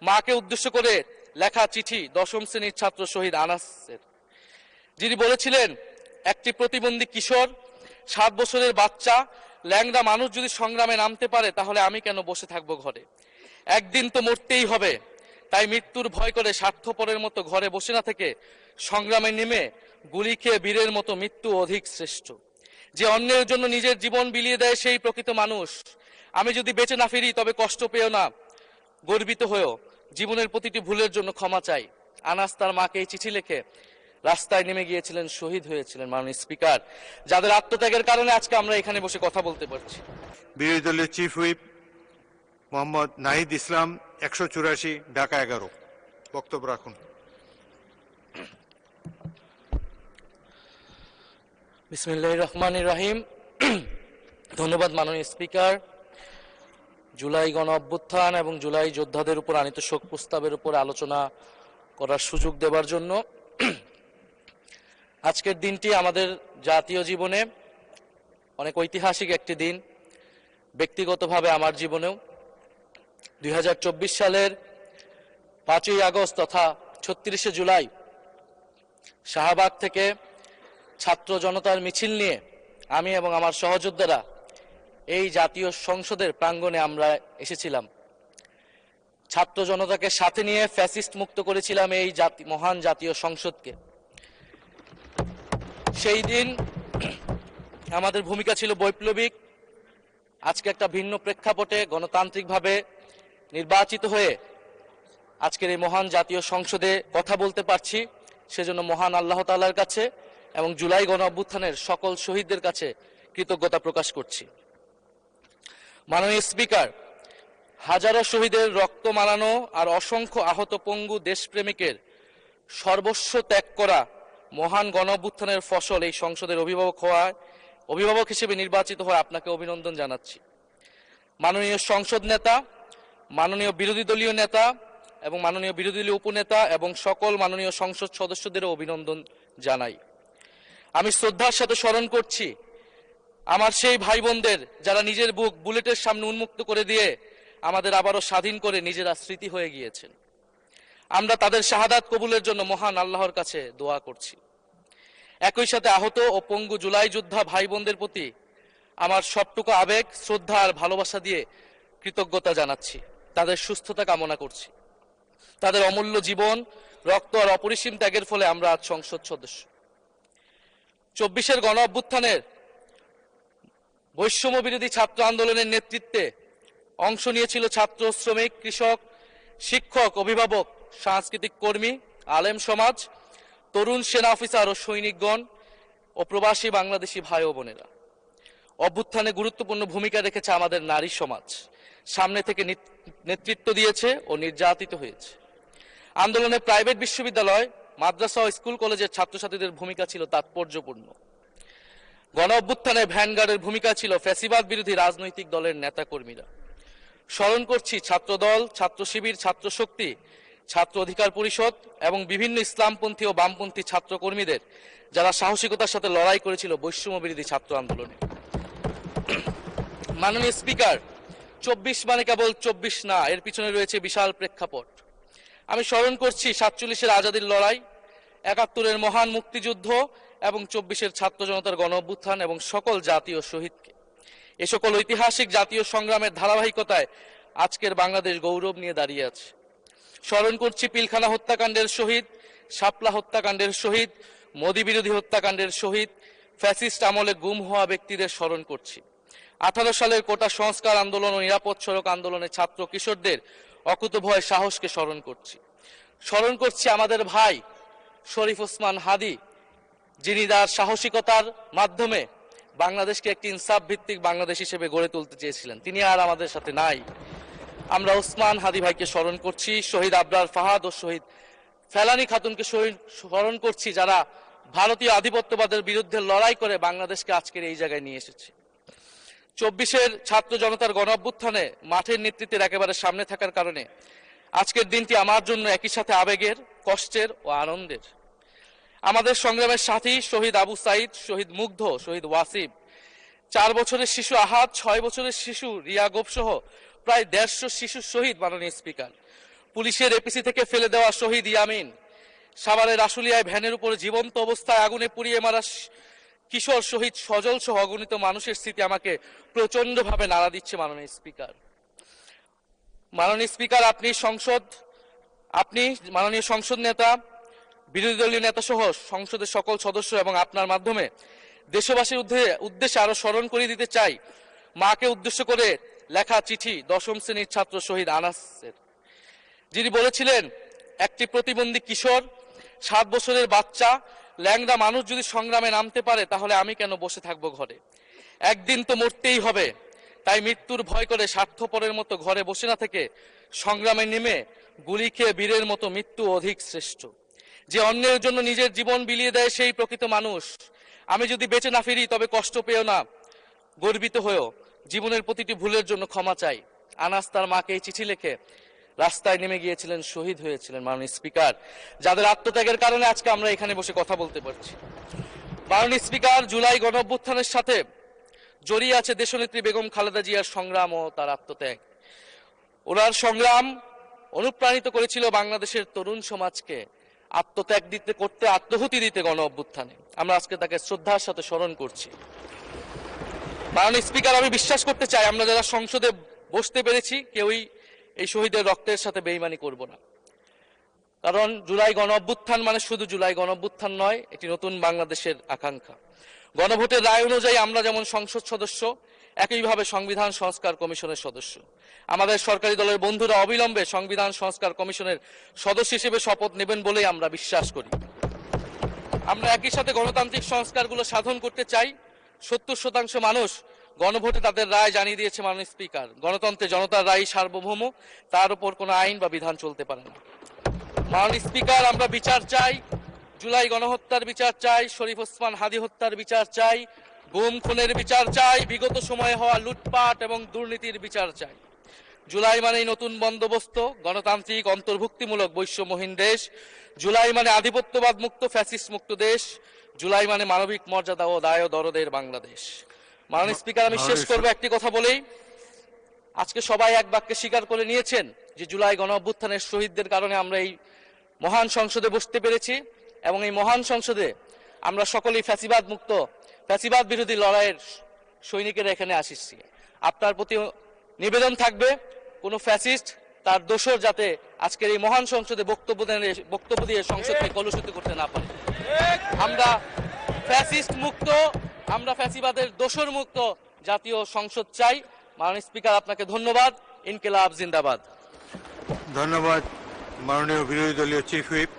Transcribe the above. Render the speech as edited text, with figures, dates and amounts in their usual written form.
মাকে উদ্দেশ্য করে লেখা চিঠি 10ম শ্রেণীর ছাত্র শহীদ আনাসের, যিনি বলেছিলেন, একটি প্রতিবন্ধী কিশোর, 7 বছরের বাচ্চা, ল্যাংড়া মানুষ যদি সংগ্রামে নামতে পারে তাহলে আমি কেন বসে থাকবো ঘরে? একদিন তো মরতেই হবে, তাই মৃত্যুর ভয় করে স্বার্থপরের মতো ঘরে বসে না থেকে সংগ্রামে নেমে গুলি খেয়ে বীরের মতো মৃত্যু অধিক শ্রেষ্ঠ। যে অন্যের জন্য নিজের জীবন বিলিয়ে দেয় সেই প্রকৃত মানুষ। আমি যদি বেঁচে না ফিরি তবে কষ্ট পেও না, গর্বিত হয়েও জীবনের প্রতিটি ভুলের জন্য ক্ষমা চাই। আনাস তার মাকে এই চিঠি লিখে রাস্তায় নেমে গিয়েছিলেন, শহীদ হয়েছিলেন মাননীয় স্পিকার, যাদের আত্মত্যাগের কারণে আজকে আমরা এখানে বসে কথা বলতে পারছি। বিরোধী দলের চিফ হুইপ মোহাম্মদ নাহিদ ইসলাম, 184, ঢাকা 11, বক্তব্য রাখুন। বিসমিল্লাহির রহমানির রহিম। ধন্যবাদ মাননীয় স্পিকার। জুলাই গণ অভ্যুত্থান এবং জুলাই যোদ্ধাদের উপর আনীত শোক প্রস্তাবের উপর আলোচনা করার সুযোগ দেওয়ার জন্য। আজকের দিনটি আমাদের জাতীয় জীবনে অনেক ঐতিহাসিক একটি দিন, ব্যক্তিগতভাবে আমার জীবনেও। 2024 সালের 5ই আগস্ট তথা 36শে জুলাই শাহবাগ থেকে ছাত্র জনতার মিছিল নিয়ে আমি এবং আমার সহযোদ্ধারা এই জাতীয় সংসদের প্রাঙ্গণে আমরা এসেছিলাম। ছাত্র জনতাকে সাথে নিয়ে ফ্যাসিস্ট মুক্ত করেছিলাম এই মহান জাতীয় সংসদকে। সেই দিন আমাদের ভূমিকা ছিল বৈপ্লবিক। আজকে একটা ভিন্ন প্রেক্ষাপটে গণতান্ত্রিকভাবে নির্বাচিত হয়ে আজকের এই মহান জাতীয় সংসদে কথা বলতে পারছি, সেজন্য মহান আল্লাহ তাআলার কাছে এবং জুলাই গণ অভ্যুত্থানের সকল শহীদদের কাছে কৃতজ্ঞতা প্রকাশ করছি। মাননীয় স্পিকার, হাজারো শহীদের রক্ত মালানো আর অসংখ্য আহত পঙ্গু দেশপ্রেমিকের সর্বস্ব ত্যাগ করা মহান গণ অভ্যুত্থানের ফসল এই সংসদের অভিভাবক হিসেবে নির্বাচিত হয়ে আপনাকে অভিনন্দন জানাচ্ছি। মাননীয় সংসদ নেতা, মাননীয় বিরোধী দলীয় নেতা এবং মাননীয় বিরোধী দলীয় উপনেতা এবং সকল মাননীয় সংসদ সদস্যদেরও অভিনন্দন জানাই। আমি শ্রদ্ধার সাথে স্মরণ করছি আমার সেই ভাই বোনদের যারা নিজের বুক বুলেটের সামনে উন্মুক্ত করে দিয়ে আমাদের আবারও স্বাধীন করে নিজেরা স্মৃতি হয়ে গিয়েছেন। আমরা তাদের শাহাদাত কবুলের জন্য মহান আল্লাহর কাছে দোয়া করছি। একই সাথে আহত ও পঙ্গু জুলাই যোদ্ধা ভাই বোনদের প্রতি আমার সবটুকু আবেগ, শ্রদ্ধা আর ভালোবাসা দিয়ে কৃতজ্ঞতা জানাচ্ছি। তাদের সুস্থতা কামনা করছি। তাদের অমূল্য জীবন, রক্ত আর অপরিসীম ত্যাগের ফলে আমরা আজ সংসদ সদস্য। 24-এর গণ অভ্যুত্থানের বৈষম্য বিরোধী ছাত্র আন্দোলনের নেতৃত্বে অংশ নিয়েছিল ছাত্র, শ্রমিক, কৃষক, শিক্ষক, অভিভাবক, সাংস্কৃতিক কর্মী, আলেম সমাজ, তরুণ সেনা অফিসার ও সৈনিকগণ ও প্রবাসী বাংলাদেশি ভাই ও বোনেরা। অভ্যুত্থানে গুরুত্বপূর্ণ ভূমিকা রেখেছে আমাদের নারী সমাজ, সামনে থেকে নেতৃত্ব দিয়েছে ও নির্যাতিত হয়েছে। আন্দোলনে প্রাইভেট বিশ্ববিদ্যালয়, মাদ্রাসা ও স্কুল কলেজের ছাত্রছাত্রীদের ভূমিকা ছিল তাৎপর্যপূর্ণ। গণ অভ্যুত্থানে ভ্যানগার্ডের ভূমিকা ছিল ফ্যাসিবাদ বিরোধী রাজনৈতিক দলের নেতাকর্মীরা। স্মরণ করছি ছাত্রদল, ছাত্র শিবির, ছাত্র শক্তি, ছাত্র অধিকার পরিষদ এবং বিভিন্ন ইসলামপন্থী ও বামপন্থী ছাত্র কর্মীদের যারা সাহসিকতার সাথে লড়াই করেছিল বৈষম্য বিরোধী ছাত্র আন্দোলনে। মাননীয় স্পিকার, 24 মানে কেবল 24 না, এর পিছনে রয়েছে বিশাল প্রেক্ষাপট। আমি স্মরণ করছি 47-এর আজাদীর লড়াই, 71-এর মহান মুক্তিযুদ্ধ এবং 24-এর ছাত্র জনতার গণ অভ্যুত্থান এবং সকল জাতীয় শহীদকে। এ সকল ঐতিহাসিক জাতীয় সংগ্রামের ধারাবাহিকতায় আজকের বাংলাদেশ গৌরব নিয়ে দাঁড়িয়ে আছে। স্মরণ করছি পিলখানা হত্যাকাণ্ডের শহীদ, শাপলা হত্যাকাণ্ডের শহীদ, মোদী বিরোধী হত্যাকাণ্ডের শহীদ, ফ্যাসিস্ট আমলে গুম হওয়া ব্যক্তিদের স্মরণ করছি। 18 সালের কোটা সংস্কার আন্দোলন ও নিরাপদ সড়ক আন্দোলনে ছাত্র কিশোরদের অকুতোভয় সাহসকে স্মরণ করছি। স্মরণ করছি আমাদের ভাই শরীফ ওসমান হাদি, যিনি তার সাহসিকতার মাধ্যমে বাংলাদেশকে একটি ইনসাফ ভিত্তিক বাংলাদেশ হিসেবে গড়ে তুলতে চেয়েছিলেন। তিনি আর আমাদের সাথে নাই। আমরা ওসমান হাদি ভাইকে স্মরণ করছি। শহীদ আবরার ফাহাদ ও শহীদ ফেলানী খাতুনকে স্মরণ করছি, যারা ভারতীয় আধিপত্যবাদের বিরুদ্ধে লড়াই করে বাংলাদেশকে আজকের এই জায়গায় নিয়ে এসেছে। 24-এর ছাত্র জনতার গণ অভ্যুত্থানে মাঠের নেতৃত্বের একেবারে সামনে থাকার কারণে আজকের দিনটি আমার জন্য একই সাথে আবেগের, কষ্টের ও আনন্দের। আমাদের সংগ্রামের সাথী শহীদ আবু সাইদ, শহীদ মুগ্ধ, শহীদ ওয়াসিব, 4 বছরের শিশু আহাদ, 6 বছরের শিশু রিয়া গোপ সহ প্রায় 150 শিশু শহীদ। মাননীয় স্পিকার, পুলিশের এপিসি থেকে ফেলে দেওয়া শহীদ ইয়ামিন, সাভারের আশুলিয়ায় ভ্যানের উপরে জীবন্ত অবস্থায় আগুনে পুড়িয়ে মারা কিশোর শহীদ সজল সহ অগণিত মানুষের স্মৃতি আমাকে প্রচন্ডভাবে নাড়া দিচ্ছে। মাননীয় স্পিকার, আপনি মাননীয় সংসদ নেতা, বিরোধী দলীয় নেতা সহ সংসদের সকল সদস্য এবং আপনার মাধ্যমে দেশবাসীর উদ্দেশ্যে আরো স্মরণ করিয়ে দিতে চাই মাকে উদ্দেশ্য করে লেখা চিঠি 10ম শ্রেণীর ছাত্র শহীদ আনাসের, যিনি বলেছিলেন, একটি প্রতিবন্ধী কিশোর, 7 বছরের বাচ্চা, ল্যাংড়া মানুষ যদি সংগ্রামে নামতে পারে তাহলে আমি কেন বসে থাকবো ঘরে? একদিন তো মরতেই হবে, তাই মৃত্যুর ভয় করে স্বার্থপরের মতো ঘরে বসে না থেকে সংগ্রামে নেমে গুলি খেয়ে বীরের মতো মৃত্যু অধিক শ্রেষ্ঠ। যে অন্যের জন্য নিজের জীবন বিলিয়ে দেয় সেই প্রকৃত মানুষ। আমি যদি বেঁচে না ফিরি তবে কষ্ট পেও না, গর্বিত হয়েও জীবনের প্রতিটি ভুলের জন্য ক্ষমা চাই। আনাস তার মাকে এই চিঠি লিখে রাস্তায় নেমে গিয়েছিলেন, শহীদ হয়েছিলেন। মাননীয় স্পিকার, যাদের আত্মত্যাগের কারণে আজকে আমরা এখানে বসে কথা বলতে পারছি। মাননীয় স্পিকার, জুলাই গণঅভ্যুত্থানের সাথে জড়িয়ে আছে দেশনেত্রী বেগম খালেদা জিয়ার সংগ্রাম ও তার আত্মত্যাগ। ওনার সংগ্রাম অনুপ্রাণিত করেছিল বাংলাদেশের তরুণ সমাজকে আত্মত্যাগ করতে, আত্মহুতি দিতে গণ অভ্যুত্থানে। আমরা আজকে তাকে শ্রদ্ধার সাথে স্মরণ করছি। মাননীয় স্পিকার, আমি বিশ্বাস করতে চাই আমরা যারা সংসদে বসতে পেরেছি কেউই এই শহীদের রক্তের সাথে বেইমানি করব না। কারণ জুলাই গণ অভ্যুত্থান মানে শুধু জুলাই গণ অভ্যুত্থান নয়, এটি নতুন বাংলাদেশের আকাঙ্ক্ষা। গণভোটের রায় অনুযায়ী আমরা যেমন সংসদ সদস্য, একইভাবে সংবিধান সংস্কার কমিশনের সদস্য। আমাদের সরকারি দলের বন্ধুরা অবিলম্বে সংবিধান সংস্কার কমিশনের সদস্য হিসেবে শপথ নেবেন বলেই আমরা বিশ্বাস করি। আমরা একই সাথে গণতান্ত্রিক সংস্কারগুলো সাধন করতে চাই। 70% মানুষ গণভোটে তাদের রায় জানিয়ে দিয়েছে। মাননীয় স্পিকার, গণতন্ত্রে জনতার রায় সার্বভৌম, তার উপর কোনো আইন বা বিধান চলতে পারে না। মাননীয় স্পিকার, আমরা বিচার চাই, জুলাই গণহত্যার বিচার চাই, শরীফ ওসমান হাদী হত্যার বিচার চাই, গুম খুনের বিচার চাই, বিগত সময়ে হওয়া লুটপাট এবং দুর্নীতির বিচার চাই। জুলাই মানেই নতুন বন্দোবস্ত, গণতান্ত্রিক অন্তর্ভুক্তিমূলক বৈষম্যহীন দেশ। জুলাই মানে আধিপত্যবাদ মুক্ত, ফ্যাসিস্ট মুক্ত দেশ। জুলাই মানে মানবিক মর্যাদা ও দায় ও দরদের বাংলাদেশ। মাননীয় স্পিকার, আমি শেষ করব একটি কথা বলেই। আজকে সবাই এক বাক্যে স্বীকার করে নিয়েছেন যে জুলাই গণ অভ্যুত্থানের শহীদদের কারণে আমরা এই মহান সংসদে বসতে পেরেছি এবং এই মহান সংসদে আমরা সকলেই ফ্যাসিবাদ মুক্ত, ফ্যাসিবাদ বিরোধী লড়াইয়ের সৈনিকেরা এখানে আসিছি। আপনার প্রতি নিবেদন থাকবে, কোনো ফ্যাসিস্ট তার দোসর যাতে আজকের এই মহান সংসদে বক্তব্য দিয়ে সংসদকে কলুষিত করতে না পারে। আমরা ফ্যাসিস্ট মুক্ত, আমরা ফ্যাসিবাদের দোসর মুক্ত জাতীয় সংসদ চাই। মাননীয় স্পিকার, আপনাকে ধন্যবাদ। ইনকিলাব জিন্দাবাদ। ধন্যবাদ মাননীয় বিরোধী দলীয় চিফ হুইপ।